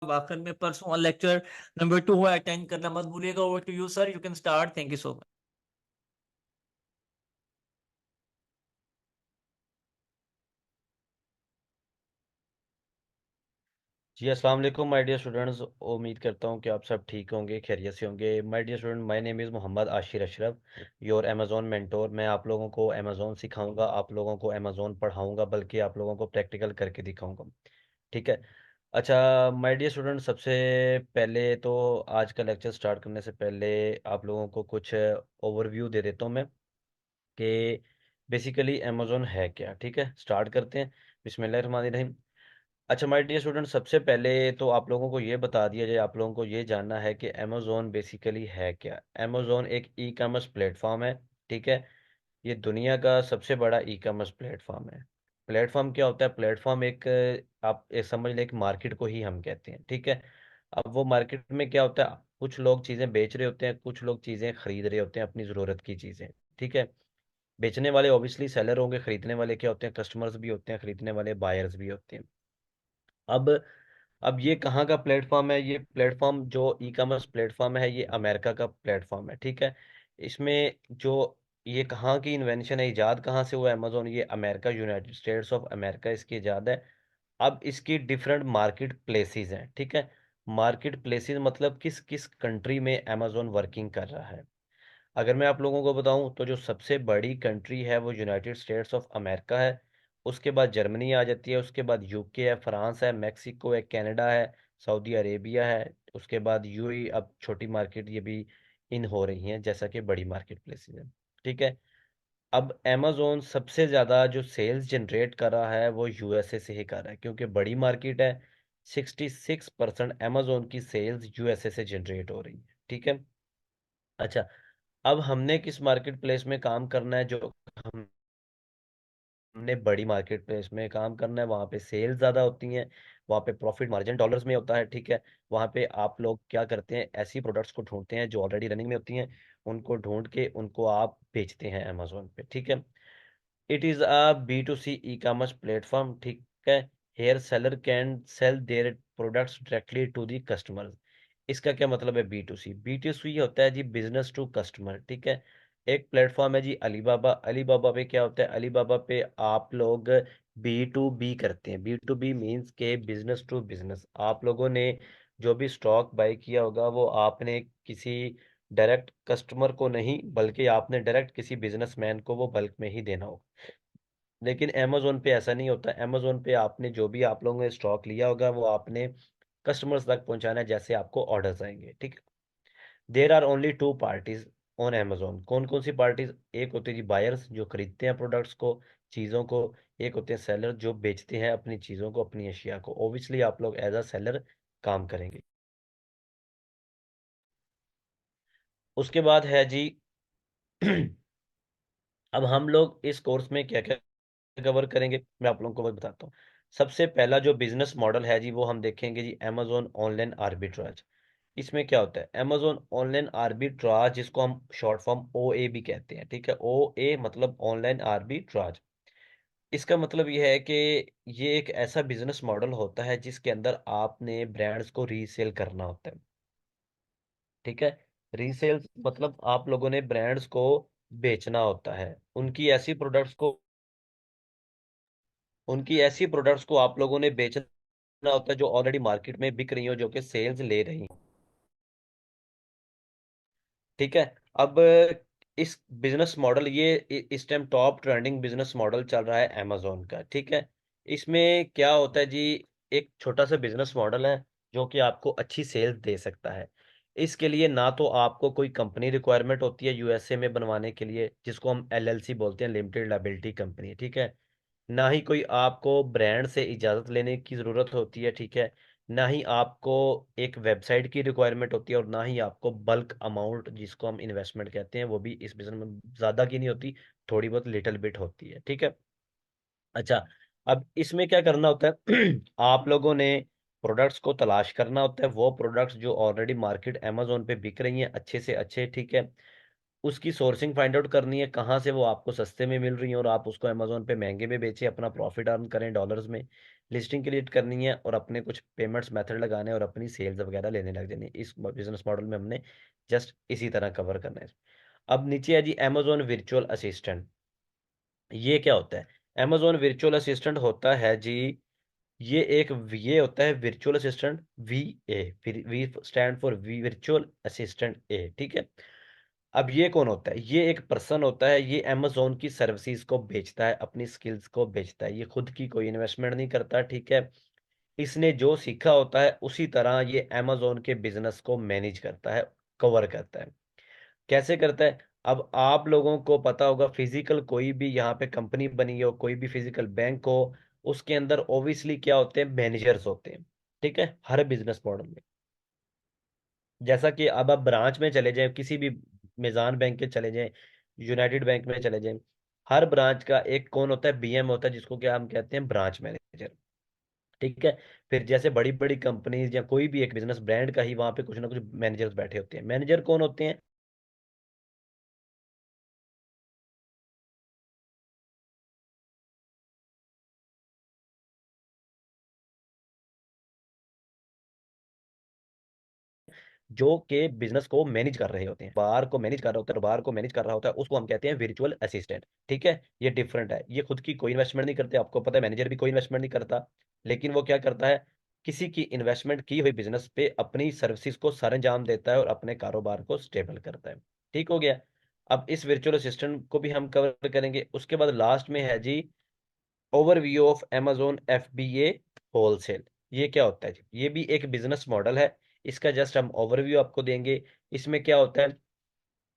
अब आखिर में परसों लेक्चर नंबर 2 है, अटेंड करना मत भूलिएगा। Over to you sir, you can start. Thank you so much. जी अस्सलाम वालेकुम माय डियर स्टूडेंट्स। उम्मीद करता हूँ कि आप सब ठीक होंगे, खैरियत से होंगे। My dear student, my name is Mohammad Ashir Ashraf, your Amazon mentor. मैं आप लोगों को अमेज़ॉन सिखाऊंगा, आप लोगों को अमेज़ॉन पढ़ाऊंगा, बल्कि आप लोगों को प्रैक्टिकल करके दिखाऊंगा। ठीक है। अच्छा माय डियर स्टूडेंट, सबसे पहले तो आज का लेक्चर स्टार्ट करने से पहले आप लोगों को कुछ ओवरव्यू दे देता हूँ मैं कि बेसिकली अमेज़ॉन है क्या। ठीक है, स्टार्ट करते हैं। बिस्मिल्लाहिर्रहमानिर्रहीम। अच्छा माय डियर स्टूडेंट, सबसे पहले तो आप लोगों को ये बता दिया जाए, आप लोगों को ये जानना है कि अमेज़ॉन बेसिकली है क्या। अमेज़ॉन एक ई कॉमर्स प्लेटफॉर्म है। ठीक है, ये दुनिया का सबसे बड़ा ई कॉमर्स प्लेटफॉर्म है। प्लेटफॉर्म क्या होता है? प्लेटफॉर्म एक आप एक समझ लें, एक मार्केट को ही हम कहते हैं। ठीक है। अब वो मार्केट में क्या होता है, कुछ लोग चीज़ें बेच रहे होते हैं, कुछ लोग चीज़ें खरीद रहे होते हैं, अपनी ज़रूरत की चीज़ें। ठीक है। बेचने वाले ऑब्वियसली सेलर होंगे, खरीदने वाले क्या होते हैं? कस्टमर्स भी होते हैं, खरीदने वाले बायर्स भी होते हैं। अब अब ये कहाँ का प्लेटफॉर्म है? ये प्लेटफॉर्म जो ई कॉमर्स प्लेटफॉर्म है, ये अमेरिका का प्लेटफॉर्म है। ठीक है। इसमें जो ये कहाँ की इन्वेंशन है, इजाद कहाँ से हुआ अमेजोन? ये America, United states of America इसकी इजाद है। अब इसकी डिफरेंट मार्केट प्लेसेस हैं। ठीक है। मार्केट प्लेसेस मतलब किस किस कंट्री में अमेजोन वर्किंग कर रहा है। अगर मैं आप लोगों को बताऊं तो जो सबसे बड़ी कंट्री है वो यूनाइटेड स्टेट्स ऑफ अमेरिका है। उसके बाद जर्मनी आ जाती है, उसके बाद यूके है, फ्रांस है, मैक्सिको है, कनाडा है, सऊदी अरेबिया है। उसके बाद यूएई, अब छोटी मार्केट ये भी इन हो रही हैं जैसा कि बड़ी मार्केट प्लेसेस है। ठीक है। अब अमेजोन सबसे ज़्यादा जो सेल्स जनरेट कर रहा है वो यूएसए से ही कर रहा है, क्योंकि बड़ी मार्केट है। 66% अमेजोन की सेल्स यूएसए से जनरेट हो रही है। ठीक है। अच्छा, अब हमने किस मार्केट प्लेस में काम करना है? जो हमने बड़ी मार्केट प्लेस में काम करना है, वहाँ पे सेल्स ज़्यादा होती हैं, वहाँ पे प्रॉफिट मार्जिन डॉलर्स में होता है। ठीक है। वहाँ पे आप लोग क्या करते हैं, ऐसी प्रोडक्ट्स को ढूंढते हैं जो ऑलरेडी रनिंग में होती हैं, उनको ढूंढ के उनको आप बेचते हैं अमेजोन पे। ठीक है। It is a B to C e commerce platform. ठीक है। Here seller can sell their products directly to the customer. इसका क्या मतलब है? B to C, B to C होता है जी बिजनेस टू कस्टमर। ठीक है। एक प्लेटफॉर्म है जी अलीबाबा। अलीबाबा पे क्या होता है? अलीबाबा पे आप लोग बी टू बी करते हैं। बी टू बी मीन्स के बिजनेस टू बिजनेस। आप लोगों ने जो भी स्टॉक बाय किया होगा वो आपने किसी डायरेक्ट कस्टमर को नहीं, बल्कि आपने डायरेक्ट किसी बिजनेसमैन को वो बल्क में ही देना होगा। लेकिन अमेजोन पे ऐसा नहीं होता। अमेजोन पे आपने जो भी आप लोगों ने स्टॉक लिया होगा वो आपने कस्टमर्स तक पहुंचाना है, जैसे आपको ऑर्डर्स आएंगे। ठीक है। There are only two parties on Amazon. कौन कौन सी पार्टीज? एक होती है जी बायर्स, जो खरीदते हैं प्रोडक्ट्स को, चीज़ों को। एक होते हैं सेलर, जो बेचते हैं अपनी चीज़ों को, अपनी अशिया को। ओबियसली आप लोग एज अ सेलर काम करेंगे। उसके बाद है जी अब हम लोग इस कोर्स में क्या क्या कवर करेंगे, मैं आप लोगों को बताता हूँ। सबसे पहला जो बिजनेस मॉडल है जी, वो हम देखेंगे जी अमेजोन ऑनलाइन आर्बिट्राज। इसमें क्या होता है? अमेजोन ऑनलाइन आर्बिट्राज, जिसको हम शॉर्ट फॉर्म ओ ए भी कहते हैं। ठीक है। ओ ए मतलब ऑनलाइन आर्बिट्राज। इसका मतलब यह है कि ये एक ऐसा बिजनेस मॉडल होता है जिसके अंदर आपने ब्रांड्स को रीसेल करना होता है। ठीक है। रीसेल मतलब आप लोगों ने ब्रांड्स को बेचना होता है। उनकी ऐसी प्रोडक्ट्स को आप लोगों ने बेचना होता है जो ऑलरेडी मार्केट में बिक रही हो, जो कि सेल्स ले रही हो। ठीक है। अब इस बिजनेस मॉडल, ये इस time top trending business model चल रहा है अमेजोन का। ठीक है। इसमें क्या होता है जी, एक छोटा सा बिजनेस मॉडल है जो कि आपको अच्छी सेल्स दे सकता है। इसके लिए ना तो आपको कोई कंपनी रिक्वायरमेंट होती है यूएसए में बनवाने के लिए, जिसको हम एलएलसी बोलते हैं, लिमिटेड लायबिलिटी कंपनी। ठीक है। ना ही कोई आपको ब्रांड से इजाज़त लेने की ज़रूरत होती है। ठीक है। ना ही आपको एक वेबसाइट की रिक्वायरमेंट होती है, और ना ही आपको बल्क अमाउंट, जिसको हम इन्वेस्टमेंट कहते हैं, वो भी इस बिजनेस में ज़्यादा की नहीं होती, थोड़ी बहुत लिटिल बिट होती है। ठीक है। अच्छा, अब इसमें क्या करना होता है आप लोगों ने प्रोडक्ट्स को तलाश करना होता है, वो प्रोडक्ट्स जो ऑलरेडी मार्केट अमेजोन पे बिक रही हैं अच्छे से अच्छे। ठीक है। उसकी सोर्सिंग फाइंड आउट करनी है, कहाँ से वो आपको सस्ते में मिल रही है, और आप उसको अमेजोन पे महंगे में बेचें, अपना प्रॉफिट अर्न करें डॉलर्स में। लिस्टिंग क्रिएट करनी है और अपने कुछ पेमेंट्स मेथड लगाने हैं और अपनी सेल्स वगैरह लेने लग जानी है। इस बिजनेस मॉडल में हमने जस्ट इसी तरह कवर करना है। अब नीचे है जी अमेजोन वर्चुअल असिस्टेंट। ये क्या होता है? अमेजोन वर्चुअल असिस्टेंट होता है जी, ये होता है वर्चुअल असिस्टेंट वी ए, फिर V stand for V virtual assistant A, ठीक है। अब ये कौन होता है? ये एक पर्सन होता है, ये अमेजोन की सर्विसेज को बेचता है, अपनी स्किल्स को बेचता है, ये खुद की कोई इन्वेस्टमेंट नहीं करता, ठीक है। इसने जो सीखा होता है उसी तरह ये अमेजोन के बिजनेस को मैनेज करता है, कवर करता है। कैसे करता है? अब आप लोगों को पता होगा, फिजिकल कोई भी यहाँ पे कंपनी बनी हो, कोई भी फिजिकल बैंक हो, उसके अंदर ओबियसली क्या होते हैं? मैनेजर्स होते हैं, ठीक है, हर बिजनेस मॉडल में। जैसा कि अब आप ब्रांच में चले जाएं, किसी भी मिजान बैंक के चले जाएं, यूनाइटेड बैंक में चले जाएं, हर ब्रांच का एक कौन होता है? बीएम होता है, जिसको क्या हम कहते हैं? ब्रांच मैनेजर, ठीक है। फिर जैसे बड़ी बड़ी कंपनीज या कोई भी एक बिजनेस ब्रांड का ही, वहां पे कुछ ना कुछ मैनेजर्स बैठे होते हैं। मैनेजर कौन होते हैं? जो के बिजनेस को मैनेज कर रहे होते हैं, बार को मैनेज कर रहा होता है, बार को मैनेज कर रहा होता है, उसको हम कहते हैं वर्चुअल असिस्टेंट, ठीक है। ये डिफरेंट है, ये खुद की कोई इन्वेस्टमेंट नहीं करते, आपको पता है मैनेजर भी कोई इन्वेस्टमेंट नहीं करता, लेकिन वो क्या करता है? किसी की इन्वेस्टमेंट की हुई बिजनेस पे अपनी सर्विसेज को सरंजाम देता है और अपने कारोबार को स्टेबल करता है। ठीक हो गया। अब इस वर्चुअल असिस्टेंट को भी हम कवर करेंगे। उसके बाद लास्ट में है जी overview of amazon FBA wholesale. ये क्या होता है जी? ये भी एक बिजनेस मॉडल है, इसका जस्ट हम ओवरव्यू आपको देंगे। इसमें क्या होता है?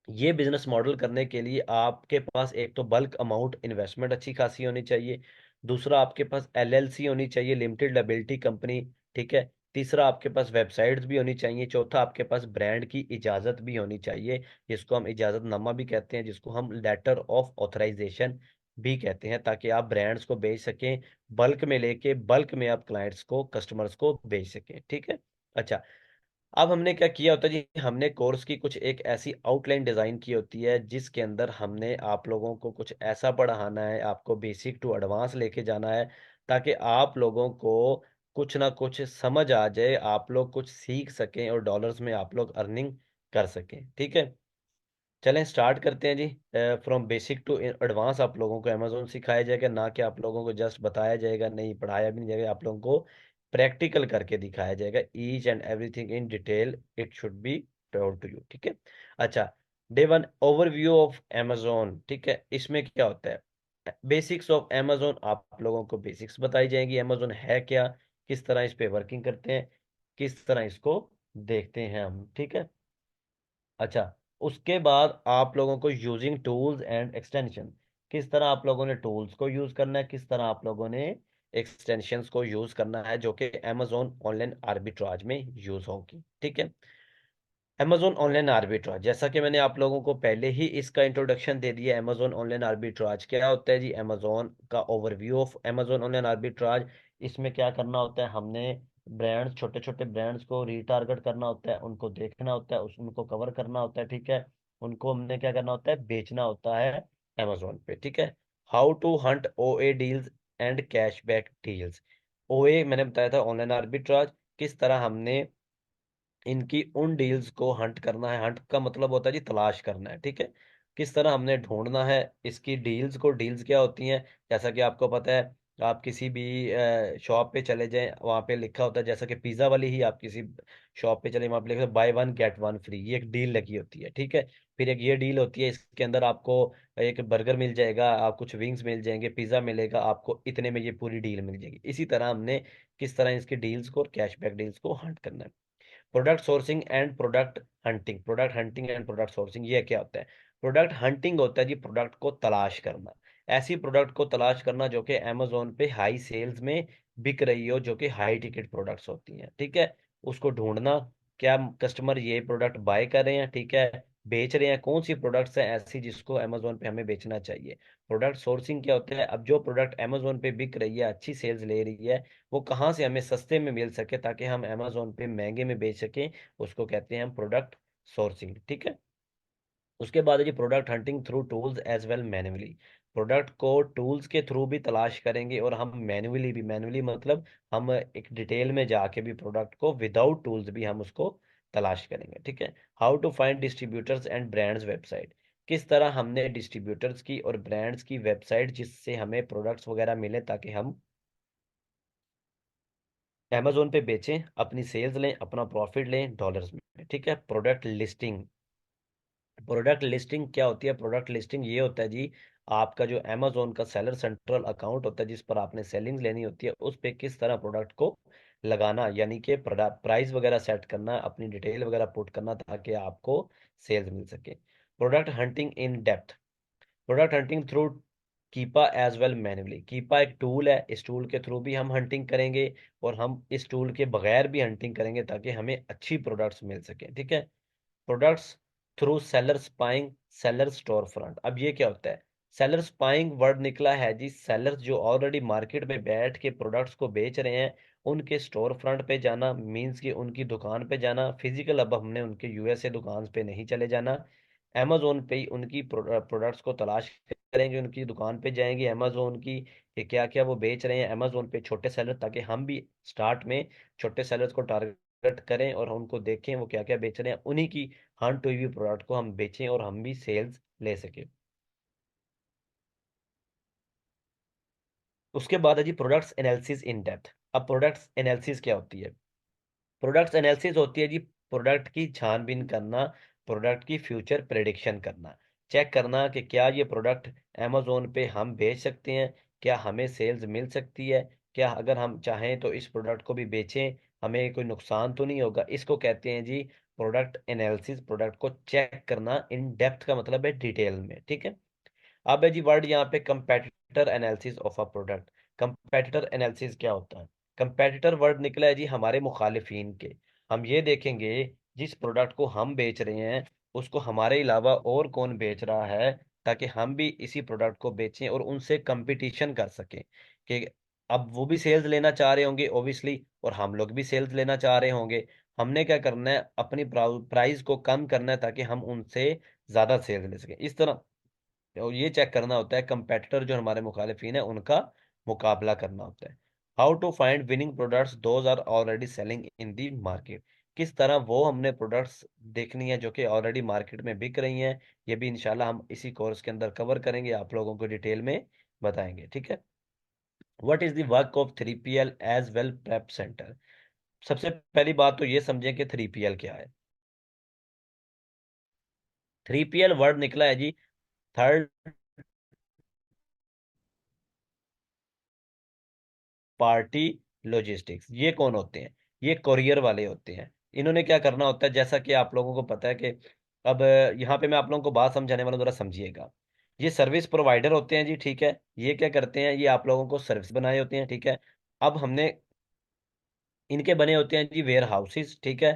ये बिजनेस मॉडल करने के लिए आपके पास एक तो बल्क अमाउंट इन्वेस्टमेंट अच्छी खासी होनी चाहिए, दूसरा आपके पास LLC होनी चाहिए, लिमिटेड लायबिलिटी कंपनी, ठीक है। तीसरा आपके पास वेबसाइट्स भी होनी चाहिए, चौथा आपके पास ब्रांड की इजाजत भी होनी चाहिए, जिसको हम इजाजतनामा भी कहते हैं, जिसको हम लेटर ऑफ ऑथराइजेशन भी कहते हैं, ताकि आप ब्रांड्स को बेच सकें, बल्क में लेके बल्क में आप क्लाइंट्स को, कस्टमर्स को बेच सकें, ठीक है। अच्छा, अब हमने क्या किया होता है जी? हमने कोर्स की कुछ एक ऐसी आउटलाइन डिजाइन की होती है, जिसके अंदर हमने आप लोगों को कुछ ऐसा पढ़ाना है, आपको बेसिक टू एडवांस लेके जाना है, ताकि आप लोगों को कुछ ना कुछ समझ आ जाए, आप लोग कुछ सीख सकें और डॉलर्स में आप लोग अर्निंग कर सकें, ठीक है। चलें स्टार्ट करते हैं जी। फ्रॉम बेसिक टू एडवांस आप लोगों को अमेजोन सिखाया जाएगा, ना कि आप लोगों को जस्ट बताया जाएगा, नहीं पढ़ाया भी नहीं जाएगा, आप लोगों को प्रैक्टिकल करके दिखाया जाएगा। Each and everything in detail it should be told to you, ठीक है। अच्छा, day one overview of Amazon, ठीक है। इसमें क्या होता है? बेसिक्स ऑफ अमेजोन, आप लोगों को बेसिक्स बताई जाएंगी, अमेजोन है क्या, किस तरह इस पे वर्किंग करते हैं, किस तरह इसको देखते हैं हम, ठीक है। अच्छा, उसके बाद आप लोगों को यूजिंग टूल्स एंड एक्सटेंशन, किस तरह आप लोगों ने टूल्स को यूज करना है, किस तरह आप लोगों ने एक्सटेंशंस को यूज करना है, जो कि अमेजोन ऑनलाइन आर्बिट्राज में यूज होगी, ठीक है। अमेजोन ऑनलाइन आर्बिट्राज, जैसा कि मैंने आप लोगों को पहले ही इसका इंट्रोडक्शन दे दिया, अमेजोन ऑनलाइन आर्बिट्राज क्या होता है जी? अमेजोन का overview of Amazon online arbitrage. इसमें क्या करना होता है? हमने ब्रांड्स, छोटे छोटे ब्रांड्स को रीटारगेट करना होता है, उनको देखना होता है, उनको कवर करना होता है, ठीक है। उनको हमने क्या करना होता है? बेचना होता है अमेजोन पे, ठीक है। How to hunt OA deals and cashback deals. OA मैंने बताया था, ऑनलाइन आर्बिट्राज, किस तरह हमने इनकी उन डील्स को हंट करना है। हंट का मतलब होता है जी तलाश करना है, ठीक है। किस तरह हमने ढूंढना है इसकी डील्स को। डील्स क्या होती हैं? जैसा कि आपको पता है, आप किसी भी शॉप पे चले जाएं, वहां पे लिखा होता है, जैसा कि पिज्जा वाली ही, आप किसी शॉप पे चले, वहां पे लिखा होता है by one get one free, ये एक डील लगी होती है, ठीक है। फिर एक ये डील होती है, इसके अंदर आपको एक बर्गर मिल जाएगा, आप कुछ विंग्स मिल जाएंगे, पिज्जा मिलेगा आपको इतने में, ये पूरी डील मिल जाएगी। इसी तरह हमने किस तरह इसकी डील्स को और कैशबैक डील्स को हंट करना है। Product sourcing and product hunting. Product hunting and product sourcing, ये क्या होता है? प्रोडक्ट हंटिंग होता है जी प्रोडक्ट को तलाश करना, ऐसी प्रोडक्ट को तलाश करना जो कि अमेजोन पे हाई सेल्स में बिक रही हो, जो कि हाई टिकट प्रोडक्ट्स होती हैं, ठीक है। उसको ढूंढना, क्या कस्टमर ये प्रोडक्ट बाय कर रहे हैं, ठीक है, बेच रहे हैं, कौन सी प्रोडक्ट्स हैं ऐसी जिसको अमेजोन पे हमें बेचना चाहिए। प्रोडक्ट सोर्सिंग क्या होता है? अब जो प्रोडक्ट अमेजोन पे बिक रही है, अच्छी सेल्स ले रही है, वो कहाँ से हमें सस्ते में मिल सके, ताकि हम अमेजोन पे महंगे में बेच सकें, उसको कहते हैं हम प्रोडक्ट सोर्सिंग, ठीक है। उसके बाद है जी product hunting through tools as well manually. Product को टूल्स के थ्रू भी तलाश करेंगे और हम मैन्युअली मतलब हम एक डिटेल में जाके भी प्रोडक्ट को विदाउट टूल्स भी हम उसको तलाश करेंगे। ठीक है। How to find distributors and brands website, किस तरह हमने डिस्ट्रीब्यूटर्स की और ब्रांड्स की वेबसाइट जिससे हमें प्रोडक्ट्स वगैरह मिले ताकि हम अमेजोन पे बेचें, अपनी सेल्स लें, अपना प्रॉफिट लें डॉलर्स में। ठीक है। प्रोडक्ट लिस्टिंग, प्रोडक्ट लिस्टिंग क्या होती है? प्रोडक्ट लिस्टिंग ये होता है जी, आपका जो अमेजोन का सेलर सेंट्रल अकाउंट होता है जिस पर आपने सेलिंग लेनी होती है, उस पे किस तरह प्रोडक्ट को लगाना, यानी कि प्राइस वगैरह सेट करना, अपनी डिटेल वगैरह पुट करना ताकि आपको सेल्स मिल सके। Product hunting in depth, product hunting through Keepa as well manually, Keepa एक टूल है, इस टूल के थ्रू भी हम हंटिंग करेंगे और हम इस टूल के बगैर भी हंटिंग करेंगे ताकि हमें अच्छी प्रोडक्ट्स मिल सके। ठीक है। Products through seller spying, seller store front, अब ये क्या होता है? सेलर स्पाइंग वर्ड निकला है जी, सेलर्स जो ऑलरेडी मार्केट में बैठ के प्रोडक्ट्स को बेच रहे हैं उनके स्टोर फ्रंट पे जाना, मींस कि उनकी दुकान पे जाना फिजिकल, अब हमने उनके यूएसए दुकान पे नहीं चले जाना, अमेजोन पे ही उनकी प्रोडक्ट्स को तलाश करेंगे, उनकी दुकान पे जाएंगे अमेजोन की कि क्या क्या वो बेच रहे हैं अमेजोन पे छोटे सेलर, ताकि हम भी स्टार्ट में छोटे सेलर्स को टारगेट करें और उनको देखें वो क्या क्या बेच रहे हैं, उन्हीं की हंट हुई हुई प्रोडक्ट को हम बेचें और हम भी सेल्स ले सकें। उसके बाद है जी प्रोडक्ट्स एनालिसिस इन डेप्थ। अब प्रोडक्ट्स एनालिसिस क्या होती है? प्रोडक्ट्स एनालिसिस होती है जी प्रोडक्ट की छानबीन करना, प्रोडक्ट की फ्यूचर प्रेडिक्शन करना, चेक करना कि क्या ये प्रोडक्ट अमेजोन पे हम बेच सकते हैं, क्या हमें सेल्स मिल सकती है, क्या अगर हम चाहें तो इस प्रोडक्ट को भी बेचें, हमें कोई नुकसान तो नहीं होगा। इसको कहते हैं जी प्रोडक्ट एनालिसिस, प्रोडक्ट को चेक करना। इन डेप्थ का मतलब है डिटेल में। ठीक है। अब है जी वर्ड यहाँ पे competitor analysis of a product. Competitor analysis क्या होता है? कंपेटिटर वर्ड निकला है जी हमारे मुखालिफिन के। हम ये देखेंगे जिस प्रोडक्ट को हम बेच रहे हैं उसको हमारे अलावा और कौन बेच रहा है, ताकि हम भी इसी प्रोडक्ट को बेचें और उनसे कंपटीशन कर सकें कि अब वो भी सेल्स लेना चाह रहे होंगे ओबियसली और हम लोग भी सेल्स लेना चाह रहे होंगे। हमने क्या करना है? अपनी प्राइस को कम करना है ताकि हम उनसे ज्यादा सेल्स ले सकें। इस तरह और ये चेक करना होता है कंपेटिटर जो हमारे मुखालिफिन है उनका मुकाबला करना होता है। How to find winning products those are already selling in the market, किस तरह वो हमने प्रोडक्ट्स देखनी है जो कि ऑलरेडी मार्केट में बिक रही हैं। ये भी इंशाल्लाह हम इसी कोर्स के अंदर कवर करेंगे, आप लोगों को डिटेल में बताएंगे। ठीक है। What is the work of 3PL as well prep centre? सबसे पहली बात तो ये समझें कि 3PL क्या है। 3PL वर्ड निकला है जी थर्ड पार्टी लॉजिस्टिक्स। ये कौन होते हैं? ये कोरियर वाले होते हैं। इन्होंने क्या करना होता है, जैसा कि आप लोगों को पता है कि अब यहाँ पे मैं आप लोगों को बात समझाने वाला हूं, जरा समझिएगा। ये सर्विस प्रोवाइडर होते हैं जी। ठीक है। ये क्या करते हैं? ये आप लोगों को सर्विस बनाए होते हैं। ठीक है। अब हमने इनके बने होते हैं जी वेयर हाउसेस। ठीक है।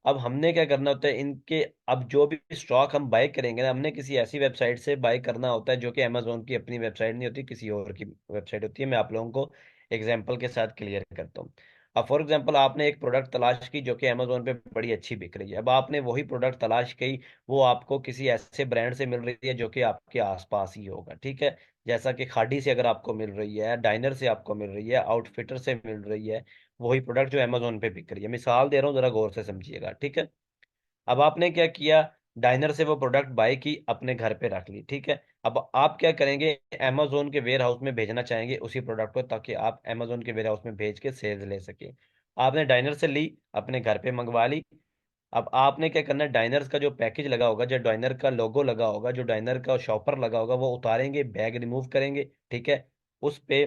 अब हमने क्या करना होता है इनके, अब जो भी स्टॉक हम बाय करेंगे ना, हमने किसी ऐसी वेबसाइट से बाय करना होता है जो कि अमेजोन की अपनी वेबसाइट नहीं होती, किसी और की वेबसाइट होती है। मैं आप लोगों को एग्जांपल के साथ क्लियर करता हूँ। अब फॉर एग्जांपल आपने एक प्रोडक्ट तलाश की जो कि अमेजोन पे बड़ी अच्छी बिक रही है। अब आपने वही प्रोडक्ट तलाश की, वो आपको किसी ऐसे ब्रांड से मिल रही है जो कि आपके आसपास ही होगा। ठीक है। जैसा कि खाड़ी से अगर आपको मिल रही है, डाइनर से आपको मिल रही है, आउटफिटर से मिल रही है, वही प्रोडक्ट जो अमेजोन पे बिक रही है। मिसाल दे रहा हूँ, जरा गौर से समझिएगा। ठीक है। अब आपने क्या किया? डाइनर से वो प्रोडक्ट बाय की, अपने घर पे रख ली। ठीक है। अब आप क्या करेंगे? अमेजोन के वेयर हाउस में भेजना चाहेंगे उसी प्रोडक्ट को, ताकि आप अमेजोन के वेयर हाउस में भेज के सेल्स ले सके। आपने डाइनर से ली, अपने घर पे मंगवा ली। अब आपने क्या करना है? डाइनर का जो पैकेज लगा होगा, जो डाइनर का लोगो लगा होगा, जो डाइनर का शॉपर लगा होगा, वो उतारेंगे, बैग रिमूव करेंगे। ठीक है। उस पे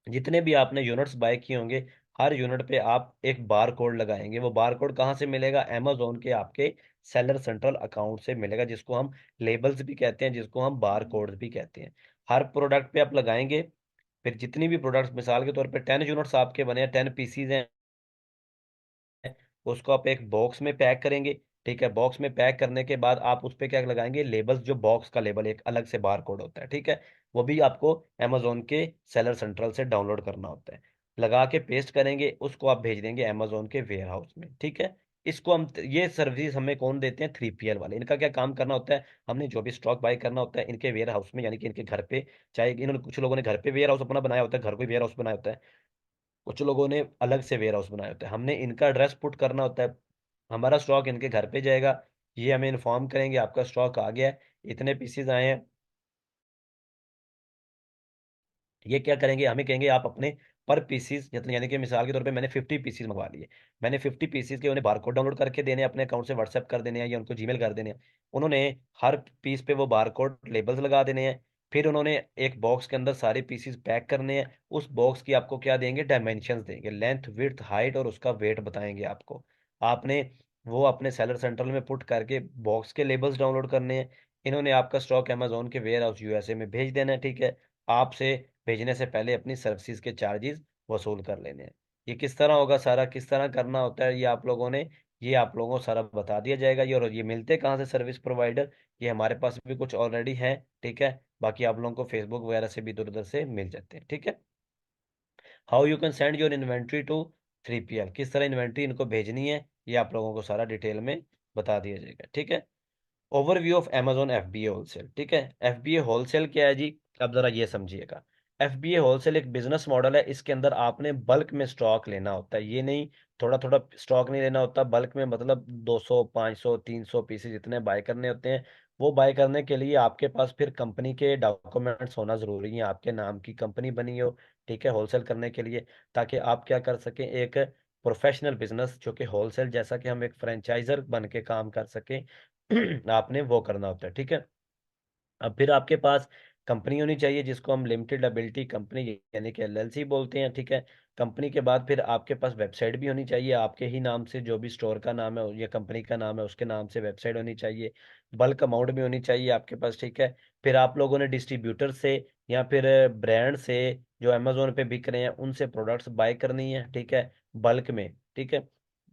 जितने भी आपने यूनिट्स बाय किए होंगे, हर यूनिट पे आप एक बार कोड लगाएंगे। वो बार कोड कहाँ से मिलेगा? अमेजोन के आपके सेलर सेंट्रल अकाउंट से मिलेगा, जिसको हम लेबल्स भी कहते हैं, जिसको हम बार कोड्स भी कहते हैं। हर प्रोडक्ट पे आप लगाएंगे। फिर जितनी भी प्रोडक्ट्स, मिसाल के तौर पे 10 यूनिट्स आपके बने हैं, 10 पीसीज हैं, उसको आप एक बॉक्स में पैक करेंगे। ठीक है। बॉक्स में पैक करने के बाद आप उस पे क्या लगाएंगे? लेबल्स, जो बॉक्स का लेबल एक अलग से बार कोड होता है। ठीक है। वो भी आपको अमेजोन के सेलर सेंट्रल से डाउनलोड करना होता है। लगा के पेस्ट करेंगे, उसको आप भेज देंगे अमेजोन के वेयर हाउस में। ठीक है। इसको हम, ये सर्विस हमें कौन देते हैं? 3PL वाले। इनका क्या काम करना होता है? हमने जो भी स्टॉक बाय करना होता है इनके वेयर हाउस में, यानी कि इनके घर पे, चाहे इन्होंने, कुछ लोगों ने घर पे वेयर हाउस अपना बनाया होता है, घर को वेयर हाउस बनाया होता है, कुछ लोगों ने अलग से वेयर हाउस बनाया होता है, हमने इनका एड्रेस पुट करना होता है। हमारा स्टॉक इनके घर पे जाएगा, ये हमें इन्फॉर्म करेंगे आपका स्टॉक आ गया है, इतने पीसीज आए हैं। ये क्या करेंगे? हमें कहेंगे आप अपने पर पीसीस जितने, यानी कि मिसाल के तौर पे मैंने 50 पीसीस मंगवा लिए, मैंने 50 पीसीस के उन्हें बारकोड डाउनलोड करके देने हैं, अपने अकाउंट से व्हाट्सएप कर देने हैं या उनको जीमेल कर देने हैं। उन्होंने हर पीस पे वो बारकोड लेबल्स लगा देने हैं। फिर उन्होंने एक बॉक्स के अंदर सारे पीसीस पैक करने हैं। उस बॉक्स की आपको क्या देंगे? डायमेंशंस देंगे, लेंथ, विड्थ, हाइट, और उसका वेट बताएंगे आपको। आपने वो अपने सेलर सेंट्रल में पुट करके बॉक्स के लेबल्स डाउनलोड करने हैं। इन्होंने आपका स्टॉक अमेजोन के वेयर हाउस यूएसए में भेज देना है, ठीक है। आपसे भेजने से पहले अपनी सर्विसेज के चार्जेस वसूल कर लेने हैं। ये किस तरह होगा, सारा किस तरह करना होता है, ये आप लोगों को सारा बता दिया जाएगा। ये, और ये मिलते कहाँ से सर्विस प्रोवाइडर? ये हमारे पास भी कुछ ऑलरेडी हैं, ठीक है। बाकी आप लोगों को फेसबुक वगैरह से भी इधर उधर से मिल जाते हैं, ठीक है। How you can send your inventory to 3PL, किस तरह इन्वेंट्री इनको भेजनी है, ये आप लोगों को सारा डिटेल में बता दिया जाएगा, ठीक है। Overview of Amazon FBA wholesale, ठीक है। FBA होलसेल क्या है जी? अब जरा ये समझिएगा। FBA होलसेल एक बिजनेस मॉडल है, इसके अंदर आपने बल्क में स्टॉक लेना होता है, ये नहीं थोड़ा थोड़ा स्टॉक नहीं लेना होता, बल्क में, मतलब 200 500 300 पीसेज जितने बाय करने होते हैं। वो बाय करने के लिए आपके पास फिर कंपनी के डॉक्यूमेंट्स होना जरूरी है, आपके नाम की कंपनी बनी हो, ठीक है, होलसेल करने के लिए, ताकि आप क्या कर सकें, एक प्रोफेशनल बिजनेस जो कि होलसेल जैसा कि हम एक फ्रेंचाइजर बन के काम कर सकें। आपने वो करना होता है, ठीक है। अब फिर आपके पास कंपनी होनी चाहिए जिसको हम लिमिटेड लायबिलिटी कंपनी यानी कि LLC बोलते हैं, ठीक है। कंपनी के बाद फिर आपके पास वेबसाइट भी होनी चाहिए, आपके ही नाम से, जो भी स्टोर का नाम है या कंपनी का नाम है उसके नाम से वेबसाइट होनी चाहिए। बल्क अमाउंट भी होनी चाहिए आपके पास, ठीक है। फिर आप लोगों ने डिस्ट्रीब्यूटर से या फिर ब्रांड से जो अमेजोन पे बिक रहे हैं उनसे प्रोडक्ट्स बाय करनी है, ठीक है, बल्क में, ठीक है।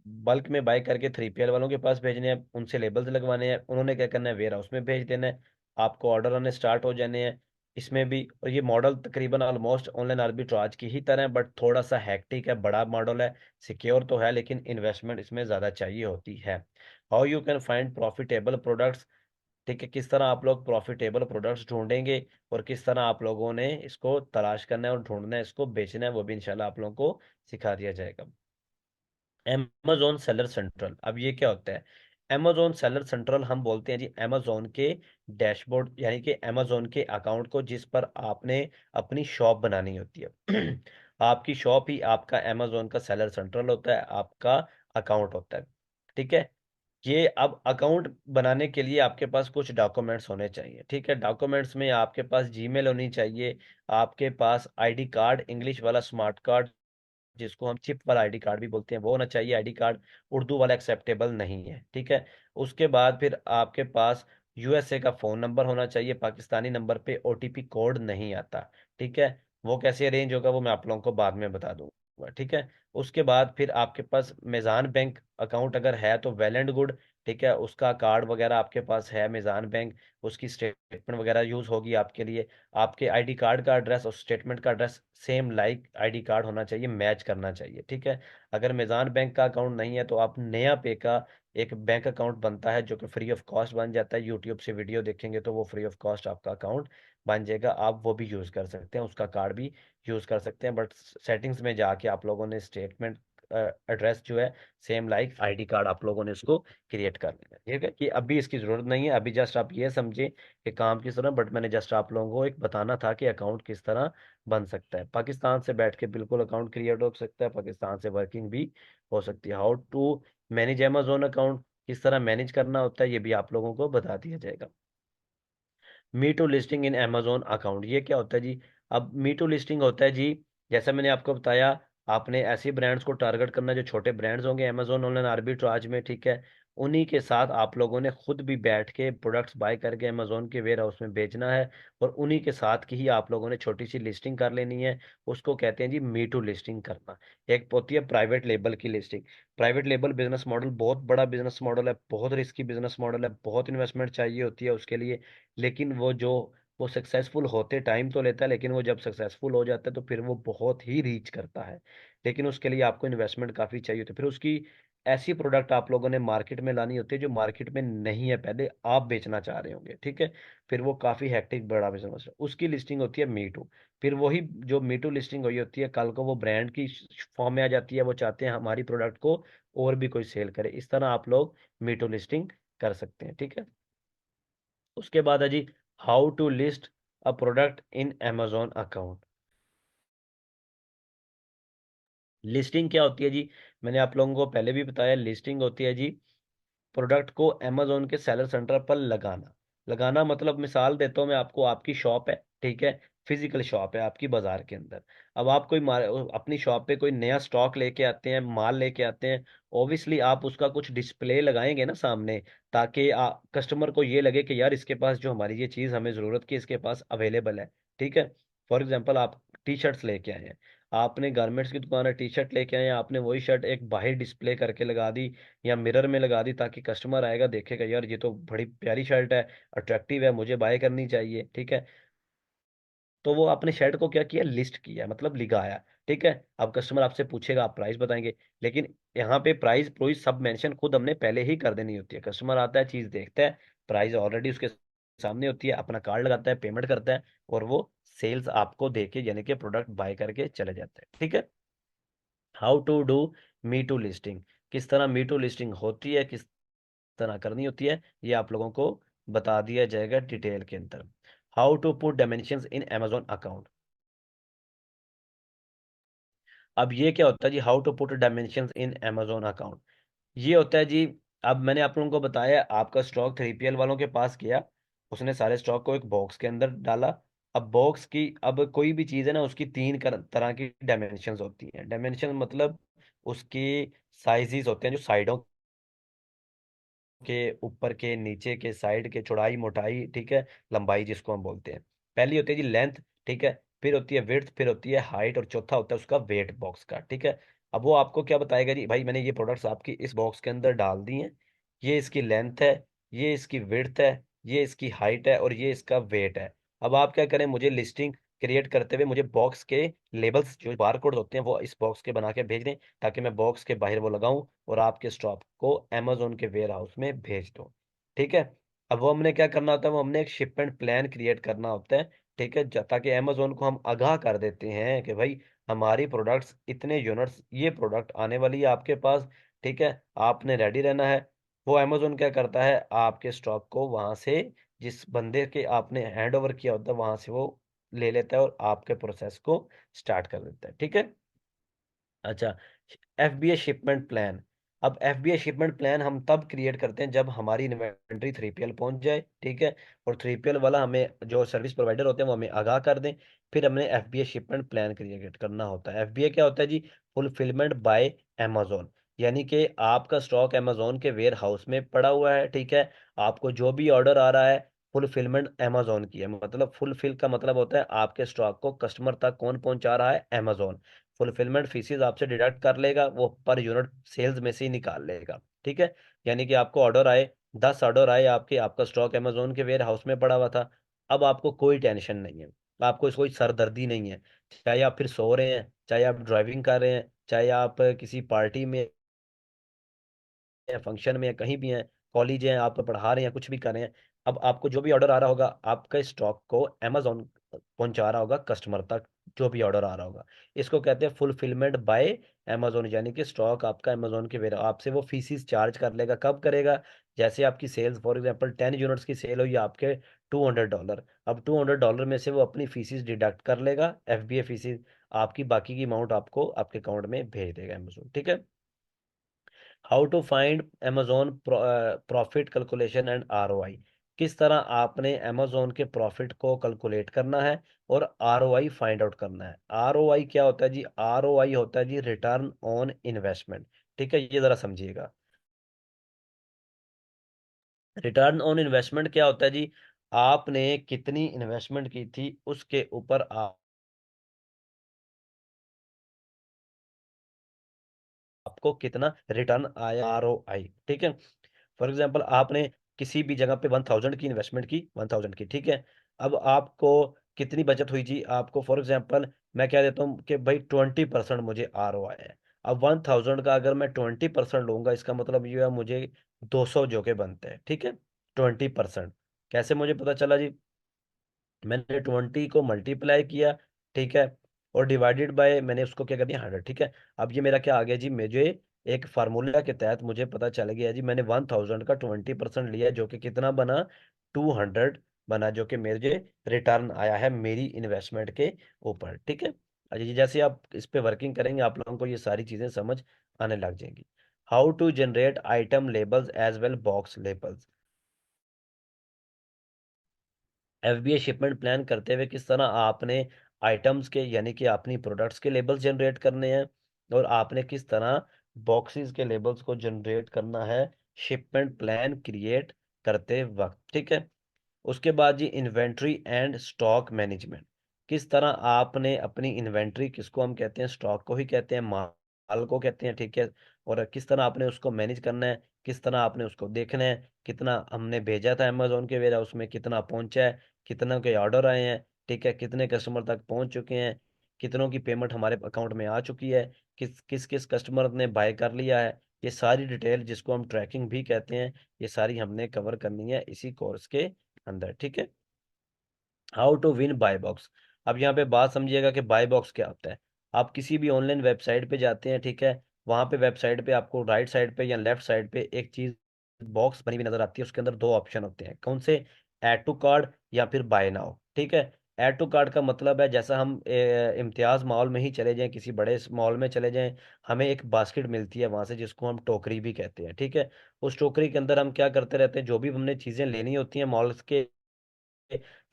बल्क में बाय करके 3PL वालों के पास भेजने हैं, उनसे लेबल्स लगवाने हैं, उन्होंने क्या करना है? वेयर हाउस में भेज देना है, आपको ऑर्डर आने स्टार्ट हो जाने हैं। इसमें भी, और ये मॉडल तकरीबन ऑलमोस्ट ऑनलाइन आर्बिट्राज की ही तरह है, बट थोड़ा सा हैक्टिक है, बड़ा मॉडल है, सिक्योर तो है, लेकिन इन्वेस्टमेंट इसमें ज़्यादा चाहिए होती है। How you can find profitable products, ठीक है, किस तरह आप लोग प्रॉफिटेबल प्रोडक्ट्स ढूंढेंगे और किस तरह आप लोगों ने इसको तलाश करना है और ढूंढना है, इसको बेचना है, वो भी इंशाल्लाह आप लोगों को सिखा दिया जाएगा। Amazon सेलर सेंट्रल, अब ये क्या होता है? Amazon सेलर सेंट्रल हम बोलते हैं जी Amazon के डैशबोर्ड, यानी कि Amazon के अकाउंट को जिस पर आपने अपनी शॉप बनानी होती है। आपकी शॉप ही आपका Amazon का सेलर सेंट्रल होता है, आपका अकाउंट होता है, ठीक है। ये अब अकाउंट बनाने के लिए आपके पास कुछ डॉक्यूमेंट्स होने चाहिए, ठीक है। डॉक्यूमेंट्स में आपके पास जीमेल होनी चाहिए, आपके पास आईडी कार्ड, इंग्लिश वाला स्मार्ट कार्ड जिसको हम चिप वाला आईडी कार्ड भी बोलते हैं, वो होना चाहिए। आईडी कार्ड उर्दू वाला एक्सेप्टेबल नहीं है, ठीक है। उसके बाद फिर आपके पास यूएसए का फोन नंबर होना चाहिए, पाकिस्तानी नंबर पे ओटीपी कोड नहीं आता, ठीक है। वो कैसे अरेंज होगा वो मैं आप लोगों को बाद में बता दूंगा, ठीक है। उसके बाद फिर आपके पास मेज़ान बैंक अकाउंट अगर है तो वेल एंड गुड, ठीक है, उसका कार्ड वगैरह आपके पास है मेज़ान बैंक, उसकी स्टेटमेंट वगैरह यूज़ होगी आपके लिए। आपके आईडी कार्ड का एड्रेस और स्टेटमेंट का address same like ID card होना चाहिए, मैच करना चाहिए, ठीक है। अगर मेज़ान बैंक का अकाउंट नहीं है तो आप नया पे का एक बैंक अकाउंट बनता है जो कि फ्री ऑफ कॉस्ट बन जाता है, यूट्यूब से वीडियो देखेंगे तो वो फ्री ऑफ कॉस्ट आपका अकाउंट बन जाएगा, आप वो भी यूज़ कर सकते हैं, उसका कार्ड भी यूज़ कर सकते हैं। बट सेटिंग्स में जाके आप लोगों ने स्टेटमेंट एड्रेस जो है सेम लाइक आईडी कार्ड आप लोगों ने उसको क्रिएट कर लेना है, ठीक है। कि अभी इसकी ज़रूरत नहीं है, अभी जस्ट आप ये समझें कि काम किस तरह, बट मैंने जस्ट आप लोगों को एक बताना था कि अकाउंट किस तरह बन सकता है। पाकिस्तान से बैठ के बिल्कुल अकाउंट क्रिएट हो सकता है, पाकिस्तान से वर्किंग भी हो सकती है। How to manage Amazon account, किस तरह मैनेज करना होता है ये भी आप लोगों को बता दिया जाएगा। Me too listing in Amazon account, ये क्या होता है जी? अब मी टू लिस्टिंग होता है जी, जैसा मैंने आपको बताया, आपने ऐसे ब्रांड्स को टारगेट करना जो छोटे ब्रांड्स होंगे अमेजोन ऑनलाइन आर्बिट्राज में, ठीक है। उन्हीं के साथ आप लोगों ने खुद भी बैठ के प्रोडक्ट्स बाय करके अमेजोन के वेयर हाउस में बेचना है, और उन्हीं के साथ की ही आप लोगों ने छोटी सी लिस्टिंग कर लेनी है। उसको कहते हैं जी मी टू लिस्टिंग करना। एक होती है प्राइवेट लेबल की listing. Private label business model बहुत बड़ा बिजनेस मॉडल है, बहुत रिस्की बिजनेस मॉडल है, बहुत इन्वेस्टमेंट चाहिए होती है उसके लिए, लेकिन वो सक्सेसफुल होते टाइम तो लेता है, लेकिन वो जब सक्सेसफुल हो जाता है तो फिर वो बहुत ही रीच करता है। लेकिन उसके लिए आपको इन्वेस्टमेंट काफ़ी चाहिए होती है। फिर उसकी ऐसी प्रोडक्ट आप लोगों ने मार्केट में लानी होती है जो मार्केट में नहीं है, पहले आप बेचना चाह रहे होंगे, ठीक है। फिर वो काफी हेक्टिक बड़ा बिजनेस है, उसकी लिस्टिंग होती है मीटू। फिर वही जो मीटू लिस्टिंग हुई होती है, कल को वो ब्रांड की फॉर्म में आ जाती है, वो चाहते हैं हमारी प्रोडक्ट को और भी कोई सेल करे, इस तरह आप लोग मीटू लिस्टिंग कर सकते हैं, ठीक है। उसके बाद है जी, how to list a product in Amazon account. Listing क्या होती है जी? मैंने आप लोगों को पहले भी बताया, लिस्टिंग होती है जी प्रोडक्ट को अमेजोन के सेलर सेंटर पर लगाना। लगाना मतलब, मिसाल देता हूँ मैं आपको, आपकी शॉप है, ठीक है, फिजिकल शॉप है आपकी बाजार के अंदर। अब आप कोई अपनी शॉप पे कोई नया स्टॉक लेके आते हैं, माल लेके आते हैं, ऑब्वियसली आप उसका कुछ डिस्प्ले लगाएंगे ना सामने, ताकि कस्टमर को ये लगे कि यार इसके पास जो हमारी ये चीज़ हमें ज़रूरत की इसके पास अवेलेबल है, ठीक है। फॉर एग्जाम्पल, आप टी शर्ट्स लेके आए हैं, आपने गारमेंट्स की दुकान है, टी शर्ट लेके आए हैं, आपने वही शर्ट एक बाहर डिस्प्ले करके लगा दी या मिरर में लगा दी, ताकि कस्टमर आएगा देखेगा यार ये तो बड़ी प्यारी शर्ट है, अट्रैक्टिव है, मुझे बाय करनी चाहिए, ठीक है। तो वो आपने शर्ट को क्या किया, लिस्ट किया, मतलब लिखाया, ठीक है। अब कस्टमर आपसे पूछेगा, आप प्राइस बताएंगे, लेकिन यहाँ पे प्राइस प्रोइस सब मेंशन खुद हमने पहले ही कर देनी होती है। कस्टमर आता है, चीज देखता है, प्राइस ऑलरेडी उसके सामने होती है, अपना कार्ड लगाता है, पेमेंट करता है, और वो सेल्स आपको देके यानी कि प्रोडक्ट बाय करके चले जाते हैं, ठीक है। How to do me too listing, किस तरह मी टू लिस्टिंग होती है, किस तरह करनी होती है, ये आप लोगों को बता दिया जाएगा डिटेल के अंदर। How to put dimensions in Amazon account. अब ये क्या होता है जी, how to put dimensions in Amazon account. ये होता है जी, अब मैंने आप लोगों को बताया, आपका स्टॉक 3PL वालों के पास गया, उसने सारे स्टॉक को एक बॉक्स के अंदर डाला। अब बॉक्स की, अब कोई भी चीज़ है ना, उसकी तीन तरह की डायमेंशंस होती हैं। डायमेंशन मतलब उसकी साइजेस होते हैं, जो साइडों के, ऊपर के, नीचे के, साइड के, चौड़ाई, मोटाई, ठीक है, लंबाई जिसको हम बोलते हैं। पहली होती है जी लेंथ, ठीक है, फिर होती है विड्थ, फिर होती है हाइट, और चौथा होता है उसका वेट बॉक्स का, ठीक है। अब वो आपको क्या बताएगा जी, भाई मैंने ये प्रोडक्ट्स आपकी इस बॉक्स के अंदर डाल दी हैं, ये इसकी लेंथ है, ये इसकी विड्थ है, ये इसकी हाइट है, और ये इसका वेट है। अब आप क्या करें, मुझे लिस्टिंग क्रिएट करते हुए मुझे बॉक्स के लेबल्स, जो बार कोड होते हैं, वो इस बॉक्स के बना के भेज दें, ताकि मैं बॉक्स के बाहर वो लगाऊं और आपके स्टॉक को अमेजोन के वेयर हाउस में भेज दो, ठीक है। अब वो हमने क्या करना होता है, वो हमने एक शिपमेंट प्लान क्रिएट करना होता है, ठीक है, ताकि अमेजोन को हम आगाह कर देते हैं कि भाई हमारी प्रोडक्ट्स इतने यूनिट्स, ये प्रोडक्ट आने वाली है आपके पास, ठीक है, आपने रेडी रहना है। वो अमेजोन क्या करता है, आपके स्टॉक को वहां से, जिस बंदे के आपने हैंड ओवर किया होता है, वहां से वो ले लेता है और आपके प्रोसेस को स्टार्ट कर देता है, ठीक है। अच्छा, FBA शिपमेंट प्लान। अब FBA शिपमेंट प्लान हम तब क्रिएट करते हैं जब हमारी इन्वेंट्री 3PL पहुंच जाए, ठीक है, और 3PL वाला हमें, जो सर्विस प्रोवाइडर होते हैं, वो हमें आगाह कर दें। फिर हमने FBA शिपमेंट प्लान क्रिएट करना होता है। FBA क्या होता है जी, फुलफिलमेंट बाय अमेजोन। यानी कि आपका स्टॉक अमेजोन के वेयर हाउस में पड़ा हुआ है, ठीक है, आपको जो भी ऑर्डर आ रहा है, फुलफिलमेंट अमेजोन की है। मतलब फुलफिल का मतलब होता है आपके स्टॉक को कस्टमर तक कौन पहुंचा रहा है, अमेजोन। फुलफिलमेंट फीसिस आपसे डिडक्ट कर लेगा, वो पर यूनिट सेल्स में से ही निकाल लेगा, ठीक है। यानी कि आपको ऑर्डर आए, 10 ऑर्डर आए आपके, आपका स्टॉक अमेजोन के वेयर हाउस में पड़ा हुआ था, अब आपको कोई टेंशन नहीं है, आपको कोई सरदर्दी नहीं है। चाहे आप फिर सो रहे हैं, चाहे आप ड्राइविंग कर रहे हैं, चाहे आप किसी पार्टी में या फंक्शन में या कहीं भी हैं, कॉलेज हैं, आप पढ़ा रहे हैं, कुछ भी कर रहे हैं, अब आपको जो भी ऑर्डर आ रहा होगा, आपका स्टॉक को अमेजोन पहुंचा रहा होगा कस्टमर तक, जो भी ऑर्डर आ रहा होगा। इसको कहते हैं फुलफिलमेंट बाय अमेजोन। यानी कि स्टॉक आपका अमेजोन के वेयर आपसे वो फीसिस चार्ज कर लेगा। कब करेगा, जैसे आपकी सेल्स फॉर एग्जांपल 10 यूनिट्स की सेल हुई आपके $200, अब $200 में से वो अपनी फीसिस डिडक्ट कर लेगा, FBA फीसिस, आपकी बाकी की अमाउंट आपको आपके अकाउंट में भेज देगा अमेजोन, ठीक है। How to find Amazon profit calculation and ROI। किस तरह आपने अमेजोन के प्रॉफिट को कैलकुलेट करना है और ROI फाइंड आउट करना है। ROI क्या होता है जी, ROI होता है जी रिटर्न ऑन इन्वेस्टमेंट, ठीक है, ये जरा समझिएगा। रिटर्न ऑन इन्वेस्टमेंट क्या होता है जी, आपने कितनी इन्वेस्टमेंट की थी उसके ऊपर आपको कितना रिटर्न आया, ROI, ठीक है। फॉर एग्जाम्पल, आपने किसी भी जगह पे 1000 की इन्वेस्टमेंट की, 1000 की, ठीक है। अब आपको कितनी बचत हुई जी, आपको फॉर एग्जाम्पल मैं कह देता हूँ कि भाई 20% मुझे ROI है। अब 1000 का अगर मैं 20% लूंगा, इसका मतलब ये है मुझे 200 जो के बनते हैं, ठीक है। 20%, कैसे मुझे पता चला जी? मैंने 20 को मल्टीप्लाई किया, ठीक है, और डिवाइडेड बाय मैंने उसको क्या कर दिया, 100, ठीक है। अब ये मेरा क्या आ गया जी, मुझे एक फार्मूला के तहत मुझे पता चल गया जी, मैंने 1000 का 20% लिया, जो कि कितना बना, 200 बना, जो कि मुझे रिटर्न आया है मेरी इन्वेस्टमेंट के ऊपर, ठीक है। अच्छा जी, जैसे आप इस पे वर्किंग करेंगे आप लोगों को ये सारी चीजें समझ आने लग जाएंगी। How to generate item labels as well box labels. FBA shipment plan करते हुए किस तरह आपने आइटम्स के यानी कि अपनी प्रोडक्ट्स के लेबल्स जनरेट करने हैं, और आपने किस तरह बॉक्सेस के लेबल्स को जनरेट करना है शिपमेंट प्लान क्रिएट करते वक्त, ठीक है। उसके बाद जी इन्वेंट्री एंड स्टॉक मैनेजमेंट, किस तरह आपने अपनी इन्वेंट्री, किसको हम कहते हैं, स्टॉक को ही कहते हैं, माल को कहते हैं, ठीक है, और किस तरह आपने उसको मैनेज करना है, किस तरह आपने उसको देखना है, कितना हमने भेजा था अमेजोन के वेयर हाउस में, कितना पहुंचा है, कितना के ऑर्डर आए हैं, ठीक है, कितने कस्टमर तक पहुंच चुके हैं, कितनों की पेमेंट हमारे अकाउंट में आ चुकी है, किस किस किस कस्टमर ने बाय कर लिया है, ये सारी डिटेल जिसको हम ट्रैकिंग भी कहते हैं, ये सारी हमने कवर करनी है इसी कोर्स के अंदर, ठीक है। How to win buy box. अब यहाँ पे बात समझिएगा कि बाय बॉक्स क्या होता है। आप किसी भी ऑनलाइन वेबसाइट पे जाते हैं, ठीक है, वहां पे वेबसाइट पे आपको राइट साइड पे या लेफ्ट साइड पे एक चीज बॉक्स बनी हुई नजर आती है, उसके अंदर दो ऑप्शन होते हैं, कौन से, ऐड टू कार्ड या फिर बाय नाउ, ठीक है। ऐड टू कार्ड का मतलब है जैसा हम इम्तियाज मॉल में ही चले जाएं, किसी बड़े मॉल में चले जाएं, हमें एक बास्केट मिलती है वहां से जिसको हम टोकरी भी कहते हैं, ठीक है। उस टोकरी के अंदर हम क्या करते रहते हैं, जो भी हमने चीजें लेनी होती हैं मॉल्स के,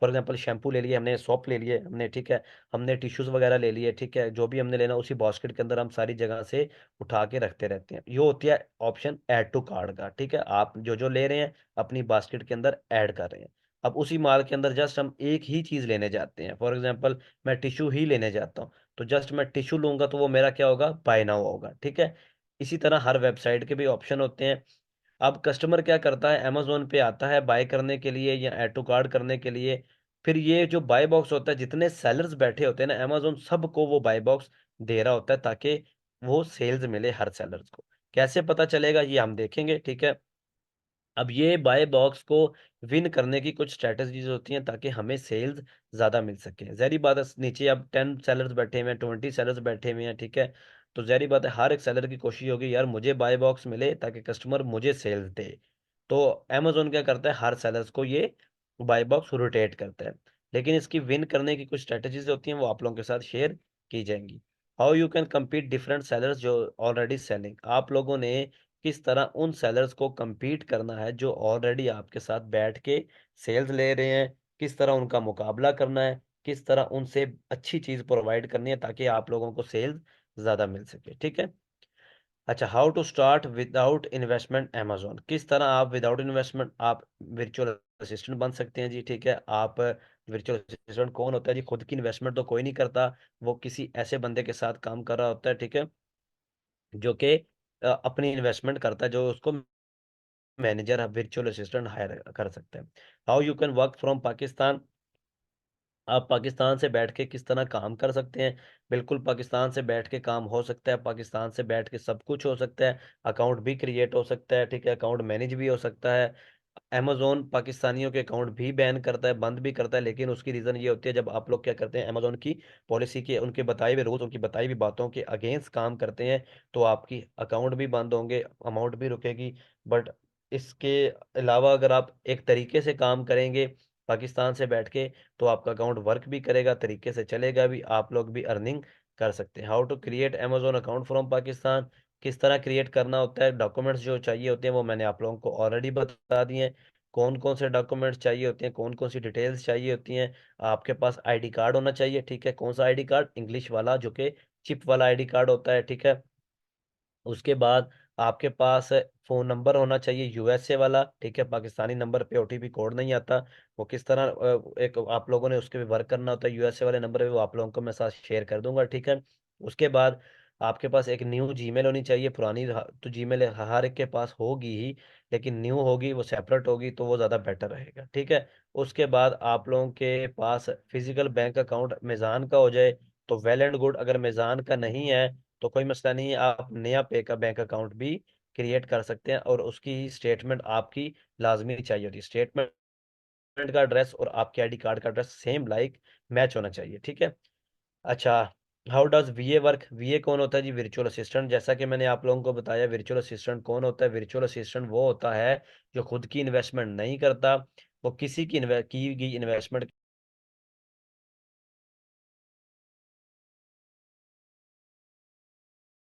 फॉर एग्जाम्पल शैम्पू ले लिए हमने, सोप ले लिए हमने, ठीक है, हमने टिश्यूज वगैरह ले लिए, ठीक है, जो भी हमने लेना उसी बास्केट के अंदर हम सारी जगह से उठा के रखते रहते हैं। ये होती है ऑप्शन ऐड टू कार्ड का, ठीक है, आप जो जो ले रहे हैं अपनी बास्केट के अंदर ऐड कर रहे हैं। अब उसी माल के अंदर जस्ट हम एक ही चीज लेने जाते हैं, फॉर एग्जाम्पल मैं टिश्यू ही लेने जाता हूँ, तो जस्ट मैं टिश्यू लूंगा तो वो मेरा क्या होगा, बाय नाउ होगा, ठीक है। इसी तरह हर वेबसाइट के भी ऑप्शन होते हैं। अब कस्टमर क्या करता है, अमेजोन पे आता है बाय करने के लिए या ऐड टू कार्ड करने के लिए, फिर ये जो बाय बॉक्स होता है, जितने सेलर्स बैठे होते हैं ना, अमेजोन सबको वो बाय बॉक्स दे रहा होता है ताकि वो सेल्स मिले हर सेलर्स को। कैसे पता चलेगा ये हम देखेंगे, ठीक है। अब ये बाय बॉक्स को विन करने की कुछ स्ट्रेटजीज होती हैं ताकि हमें सेल्स ज्यादा मिल सके। जहरी बात है, नीचे अब 10 सेलर्स बैठे हुए हैं, 20 सेलर्स बैठे हुए हैं, ठीक है, तो जहरी बात है हर एक सेलर की कोशिश होगी यार मुझे बाय बॉक्स मिले ताकि कस्टमर मुझे सेल्स दे। तो अमेजोन क्या करता है, हर सेलर्स को ये बाय बॉक्स रोटेट करता है। लेकिन इसकी विन करने की कुछ स्ट्रेटजीज होती हैं, वो आप लोगों के साथ शेयर की जाएंगी। How you can compete different sellers जो ऑलरेडी सेलिंग, आप लोगों ने किस तरह उन सेलर्स को compete करना है जो ऑलरेडी आपके साथ बैठ के सेल्स ले रहे हैं, किस तरह उनका मुकाबला करना है, किस तरह उनसे अच्छी चीज प्रोवाइड करनी है ताकि आप लोगों को सेल्स ज्यादा मिल सके, ठीक है। अच्छा, how to start without investment Amazon, किस तरह आप विदाउट इन्वेस्टमेंट आप वर्चुअल असिस्टेंट बन सकते हैं जी, ठीक है। आप वर्चुअल असिस्टेंट कौन होता है जी, खुद की इन्वेस्टमेंट तो कोई नहीं करता, वो किसी ऐसे बंदे के साथ काम कर रहा होता है, ठीक है, जो कि अपनी इन्वेस्टमेंट करता है, जो उसको मैनेजर वर्चुअल असिस्टेंट हायर कर सकते हैं। How you can work from Pakistan, आप पाकिस्तान से बैठ के किस तरह काम कर सकते हैं। बिल्कुल पाकिस्तान से बैठ के काम हो सकता है, पाकिस्तान से बैठ के सब कुछ हो सकता है, अकाउंट भी क्रिएट हो सकता है, ठीक है, अकाउंट मैनेज भी हो सकता है। अमेजोन पाकिस्तानियों के अकाउंट भी बैन करता है, बंद भी करता है, लेकिन उसकी रीजन ये होती है जब आप लोग क्या करते हैं, अमेजोन की पॉलिसी के, उनके बताए हुए रूल्स, उनकी बताई हुई बातों के अगेंस्ट काम करते हैं, तो आपकी अकाउंट भी बंद होंगे, अमाउंट भी रुकेगी। बट इसके अलावा अगर आप एक तरीके से काम करेंगे पाकिस्तान से बैठ के, तो आपका अकाउंट वर्क भी करेगा, तरीके से चलेगा भी, आप लोग भी अर्निंग कर सकते हैं। How to create Amazon account from Pakistan, किस तरह क्रिएट करना होता है, डॉक्यूमेंट्स जो चाहिए होते हैं वो मैंने आप लोगों को ऑलरेडी बता दिए हैं। कौन कौन से डॉक्यूमेंट्स चाहिए होते हैं, कौन कौन सी डिटेल्स चाहिए होती हैं। आपके पास आईडी कार्ड होना चाहिए, ठीक है, कौन सा आईडी कार्ड, इंग्लिश वाला जो कि चिप वाला आईडी कार्ड होता है, ठीक है। उसके बाद आपके पास फोन नंबर होना चाहिए यूएसए वाला, ठीक है, पाकिस्तानी नंबर पे ओटीपी कोड नहीं आता। वो किस तरह एक आप लोगों ने उसके भी वर्क करना होता है यूएसए वाले नंबर पे, वो आप लोगों को मैं साथ शेयर कर दूंगा, ठीक है। उसके बाद आपके पास एक न्यू जीमेल होनी चाहिए, पुरानी तो जीमेल हर एक के पास होगी ही, लेकिन न्यू होगी, वो सेपरेट होगी तो वो ज़्यादा बेटर रहेगा, ठीक है। उसके बाद आप लोगों के पास फिजिकल बैंक अकाउंट मेज़ान का हो जाए तो वेल एंड गुड, अगर मेज़ान का नहीं है तो कोई मसला नहीं है, आप नया पे का बैंक अकाउंट भी क्रिएट कर सकते हैं, और उसकी स्टेटमेंट आपकी लाजमी चाहिए होती है। स्टेटमेंट का एड्रेस और आपके आईडी कार्ड का एड्रेस सेम लाइक मैच होना चाहिए, ठीक है। अच्छा, हाउ डज वीए वर्क? वीए कौन होता है जी? Virtual assistant. जैसा कि मैंने आप लोगों को बताया, वर्चुअल असिस्टेंट कौन होता है? वर्चुअल असिस्टेंट वो होता है जो खुद की इन्वेस्टमेंट नहीं करता, वो किसी की की गई इन्वेस्टमेंट